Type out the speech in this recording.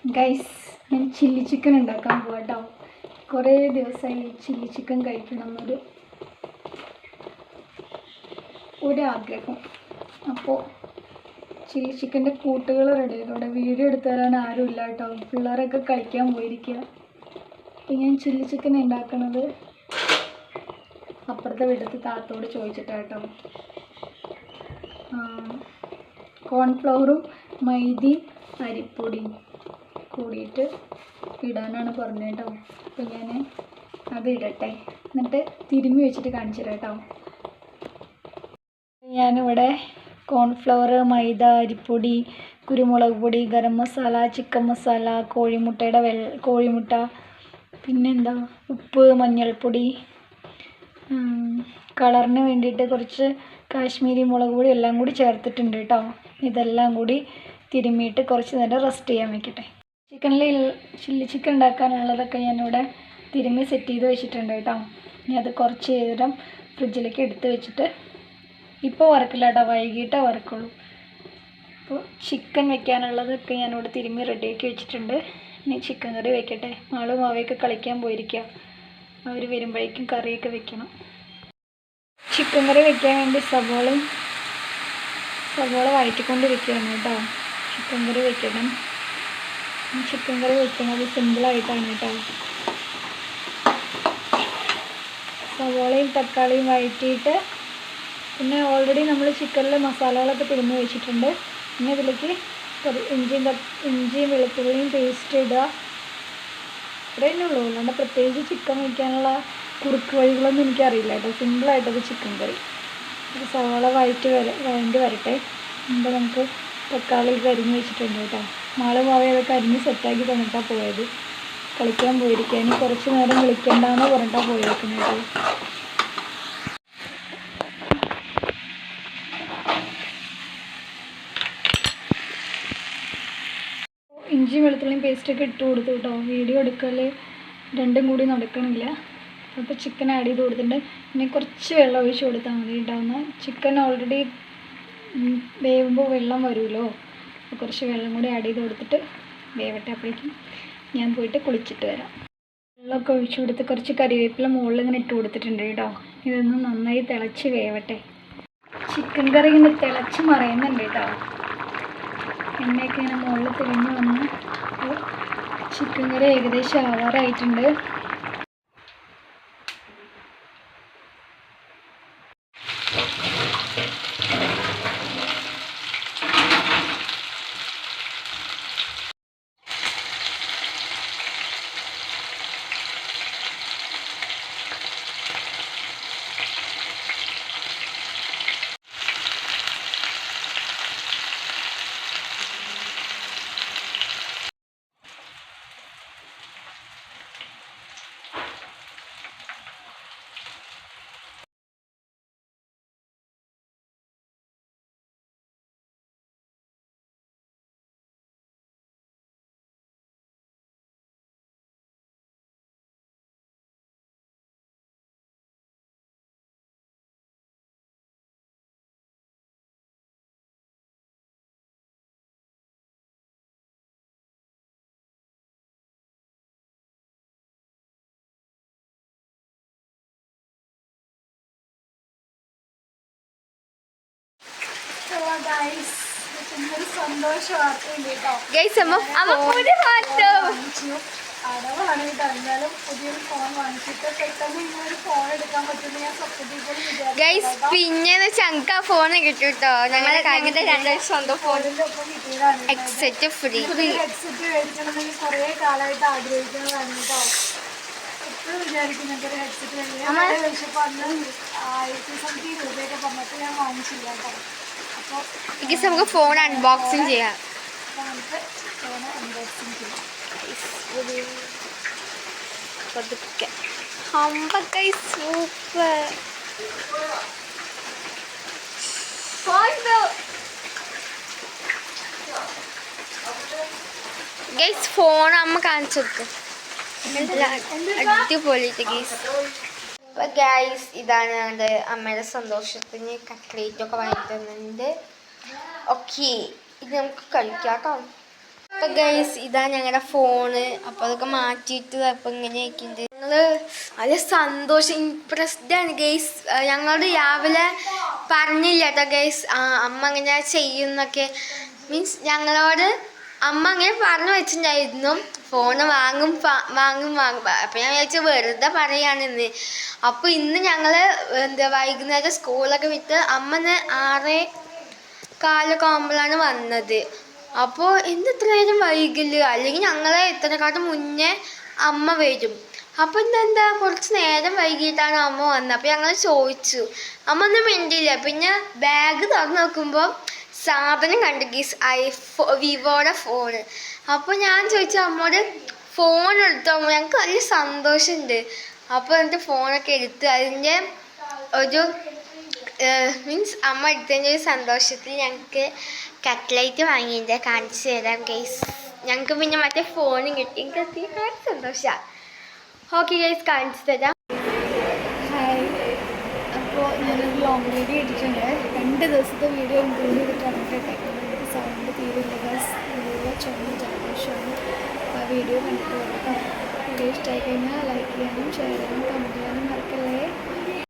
Guys, ഞാൻ chilli chicken ഉണ്ടാക്കാൻ പോകട്ടോ. കുറേ ദിവസമായി ചില്ലി ചിക്കൻ കഴിക്കണം ഒരാഗ്രഹം. അപ്പോൾ ചില്ലി ചിക്കൻ്റെ കൂട്ടുകൾ റെഡി ആയിരുന്നു. ഇവിടെ വീഡിയോ എടുത്തു തരാൻ ആരുമില്ല കേട്ടോ. പിള്ളേരൊക്കെ കളിക്കാൻ പോയിരിക്കുക. അപ്പോൾ ഞാൻ ചില്ലി ചിക്കൻ ഉണ്ടാക്കുന്നത് അപ്പുറത്തെ വീട്ടിലത്തെ താത്തോട് ചോദിച്ചിട്ടാട്ടോ. കോൺഫ്ലവറും മൈദയും അരിപ്പൊടിയും കൂടിയിട്ട് ഇടാനാണ് പറഞ്ഞത് കേട്ടോ. അപ്പോൾ ഞാൻ അത് ഇടട്ടെ, എന്നിട്ട് തിരുമ്മി വെച്ചിട്ട് കാണിച്ചു തരാം കേട്ടോ. ഞാനിവിടെ കോൺഫ്ലവർ, മൈദ, അരിപ്പൊടി, കുരുമുളക് പൊടി, ഗരം മസാല, ചിക്കൻ മസാല, കോഴിമുട്ട, പിന്നെന്താ ഉപ്പ്, മഞ്ഞൾപ്പൊടി, കളറിന് വേണ്ടിയിട്ട് കുറച്ച് കാശ്മീരി മുളക് പൊടി എല്ലാം കൂടി ചേർത്തിട്ടുണ്ട് കേട്ടോ. ഇതെല്ലാം കൂടി തിരുമ്മിയിട്ട് കുറച്ച് നേരം റെസ്റ്റ് ചെയ്യാൻ വെക്കട്ടെ. ചില്ലി ചിക്കൻ ഉണ്ടാക്കാനുള്ളതൊക്കെ ഞാനിവിടെ തിരുമ്മി സെറ്റ് ചെയ്ത് വെച്ചിട്ടുണ്ട് കേട്ടോ. ഇനി അത് കുറച്ച് നേരം ഫ്രിഡ്ജിലേക്ക് എടുത്ത് വെച്ചിട്ട് ഇപ്പോൾ വറക്കില്ല കേട്ടോ, വൈകിട്ടേ വറക്കുള്ളൂ. അപ്പോൾ ചിക്കൻ വെക്കാനുള്ളതൊക്കെ ഞാനിവിടെ തിരുമ്മി റെഡിയാക്കി വെച്ചിട്ടുണ്ട്. ഇനി ചിക്കൻ കറി വെക്കട്ടെ. ആളും അവയൊക്കെ കളിക്കാൻ പോയിരിക്കുക. അവർ വരുമ്പോഴേക്കും കറിയൊക്കെ വെക്കണം. ചിക്കൻ കറി വെക്കാൻ വേണ്ടി സവോള വഴറ്റിക്കൊണ്ടിരിക്കുകയാണ് കേട്ടോ. ചിക്കൻ കറി വെക്കണം. ചിക്കൻ കറി വെക്കുന്നത് സിമ്പിളായിട്ടാണ് കേട്ടോ. സവോളയും തക്കാളിയും വഴറ്റിയിട്ട് പിന്നെ ഓൾറെഡി നമ്മൾ ചിക്കനിൽ മസാലകളൊക്കെ തിരുമ്മി വെച്ചിട്ടുണ്ട്. പിന്നെ ഇതിലേക്ക് ഇഞ്ചിയും വെളുത്തുള്ളിയും പേസ്റ്റ് ഇടുക. ഇത്രയേ ഉള്ളൂ. അല്ലാണ്ട് പ്രത്യേകിച്ച് ചിക്കൻ വയ്ക്കാനുള്ള കുറുക്ക് വഴികളൊന്നും എനിക്കറിയില്ല കേട്ടോ. സിമ്പിളായിട്ടത് ചിക്കൻ കറി. ഒരു സവാള വഴണ്ടി വരട്ടെ. എന്നിട്ട് നമുക്ക് തക്കാളി അരിഞ്ഞ് വെച്ചിട്ടുണ്ട് കേട്ടോ. നാളെ അതൊക്കെ അരിഞ്ഞ് സെറ്റാക്കി തന്നിട്ടാണ് പോയത്. കളിക്കാൻ പോയിരിക്കുക. ഇനി കുറച്ച് നേരം വിളിക്കണ്ടെന്ന് പറഞ്ഞിട്ടാണ് പോയിരിക്കുന്നത് കേട്ടോ. ഇഞ്ചിയും വെളുത്തുള്ളിയും പേസ്റ്റൊക്കെ ഇട്ട് കൊടുത്തു കേട്ടോ. വീഡിയോ എടുക്കൽ രണ്ടും കൂടി നടക്കണില്ല. അപ്പോൾ ചിക്കൻ ആഡ് ചെയ്ത് കൊടുത്തിട്ടുണ്ട്. പിന്നെ കുറച്ച് വെള്ളം ഒഴിച്ച് കൊടുത്താൽ മതി കേട്ടോ. ചിക്കൻ ഓൾറെഡി വേവുമ്പോൾ വെള്ളം വരുമല്ലോ. അപ്പോൾ കുറച്ച് വെള്ളം കൂടി ആഡ് ചെയ്ത് കൊടുത്തിട്ട് വേവട്ടെ. അപ്പോഴേക്കും ഞാൻ പോയിട്ട് കുളിച്ചിട്ട് വരാം. വെള്ളമൊക്കെ ഒഴിച്ച് കൊടുത്ത് കുറച്ച് കറിവേപ്പില മുകളിൽ ഇങ്ങനെ ഇട്ട് കൊടുത്തിട്ടുണ്ട് കേട്ടോ. ഇതൊന്ന് നന്നായി തിളച്ച് വേവട്ടെ. ചിക്കൻ കറി ഇങ്ങനെ തിളച്ച് മറയുന്നുണ്ട് കേട്ടോ. എണ്ണയൊക്കെ ഇങ്ങനെ മുകളിൽ തെളിഞ്ഞ് വന്ന് ചിക്കൻ കറി ഏകദേശം ആവാറായിട്ടുണ്ട്. സന്തോഷ വാർത്തയുണ്ട് കേട്ടോ. അടവാണ് കേട്ടോ. എന്തായാലും പുതിയൊരു ഫോൺ വാങ്ങിച്ചിട്ട് പെട്ടെന്ന് ഇങ്ങനൊരു ഫോൺ എടുക്കാൻ പറ്റുമെന്ന് ഞാൻ സ്വപ്നത്തിൽ പോലും വിചാരിച്ചു. പിന്നെ ചങ്ക ഫോൺ കിട്ടൂട്ടോ. ഞങ്ങളെ സ്വന്തം ഫോണിന്റെ ഒപ്പം കിട്ടിയതാണ്. ഹെഡ്സെറ്റ് മേടിക്കണമെങ്കിൽ കുറേ കാലമായിട്ട് ആഗ്രഹിക്കുന്നതാണ് കേട്ടോ. എപ്പോഴും വിചാരിക്കും ഞങ്ങൾക്ക് ഒരു ഹെഡ്സെറ്റ് വേണ്ടി. വിളിച്ചപ്പോൾ അന്ന് 1000 രൂപയൊക്കെ പറഞ്ഞിട്ട് ഞാൻ വാങ്ങിച്ചില്ല കേട്ടോ. അപ്പോൾ നമുക്ക് ഫോൺ അൺബോക്സിങ് ചെയ്യാം. അപ്പോൾ നമുക്ക് ഫോൺ അൺബോക്സിങ് ചെയ്യാം. സൂപ്പർ ഗൈസ്, ഫോൺ അമ്മ കാണിച്ചു കൊടുക്കും. അടിപൊളിയിട്ട് ഗൈസ്. അപ്പൊ ഗൈസ്, ഇതാണ് ഞങ്ങളുടെ അമ്മയുടെ സന്തോഷത്തിന് കട്ട്ലേറ്റ് ഒക്കെ വാങ്ങി തന്നിട്ടുണ്ട്. ഓക്കെ, ഇത് നമുക്ക് കഴിക്കാം കേട്ടോ. അപ്പൊ ഗൈസ് ഇതാ ഞങ്ങളുടെ ഫോണ്. അപ്പൊ അതൊക്കെ മാറ്റിയിട്ട് അപ്പൊ ഇങ്ങനെ ആയിട്ടുണ്ട്. ഞങ്ങള് വളരെ സന്തോഷം ഇംപ്രസ്ഡ് ആണ് ഗൈസ്. ഞങ്ങളോട് രാവിലെ പറഞ്ഞില്ല കേട്ടോ ഗൈസ് അമ്മ അങ്ങനെ ചെയ്യുന്നൊക്കെ. മീൻസ് ഞങ്ങളോട് അമ്മ അങ്ങനെ പറഞ്ഞു വെച്ചിട്ടുണ്ടായിരുന്നു ഫോണ് വാങ്ങും വാങ്ങും വാങ്ങും. അപ്പൊ ഞാൻ വിചാരിച്ചു വെറുതെ പറയാണെന്ന്. അപ്പൊ ഇന്ന് ഞങ്ങള് വൈകുന്നേരം സ്കൂളൊക്കെ വിട്ട് അമ്മ 6:15 ആകുമ്പോഴാണ് വന്നത്. അപ്പോൾ എന്ത് ഇത്ര നേരം വൈകില്ല, അല്ലെങ്കിൽ ഞങ്ങളെ ഇത്രക്കാട്ടും മുന്നേ അമ്മ വരും. അപ്പോൾ എന്താ കുറച്ച് നേരം വൈകിട്ടാണ് അമ്മ വന്നത്. അപ്പോൾ ഞങ്ങൾ ചോദിച്ചു, അമ്മ ഒന്നും മിണ്ടിയില്ല. പിന്നെ ബാഗ് തുറന്ന് നോക്കുമ്പോൾ സാധനം കണ്ടു ഗീസ്, വിവോയുടെ ഫോണ്. അപ്പോൾ ഞാൻ ചോദിച്ചു അമ്മോട് ഫോൺ എടുത്തോ, ഞങ്ങൾക്ക് വലിയ സന്തോഷമുണ്ട്. അപ്പോൾ എന്നിട്ട് ഫോണൊക്കെ എടുത്ത് അതിൻ്റെ ഒരു മീൻസ് അമ്മ എടുത്തതിൻ്റെ ഒരു സന്തോഷത്തിൽ ഞങ്ങൾക്ക് കട്ട്ലൈറ്റ് വാങ്ങിയിട്ട് കാണിച്ചു തരാം ഗൈസ്. ഞങ്ങൾക്ക് പിന്നെ മറ്റേ ഫോണും കിട്ടി, എനിക്ക് അധികം സന്തോഷമാണ്. ഓക്കെ ഗൈസ്, കാണിച്ചു തരാം. ഹായ്, അപ്പോൾ ഞാനൊരു ലോങ് വീഡിയോ ഇട്ടിട്ടുണ്ട്. 2 ദിവസത്തെ വീഡിയോ ഇൻക്ലൂഡ് ചെയ്തിട്ടാണ് കേട്ടോ. സൗണ്ട് തീരില്ല ഗൈസ്, നല്ല ചുമ ജലദോഷമാണ്. അപ്പോൾ വീഡിയോ കണ്ടിട്ട് കൊടുക്കാം. വീഡിയോ ഇഷ്ടമായി കഴിഞ്ഞാൽ ലൈക്ക് ചെയ്യാനും ഷെയർ ചെയ്യാനും കമൻറ്റ് ചെയ്യാനും മറക്കല്ലേ.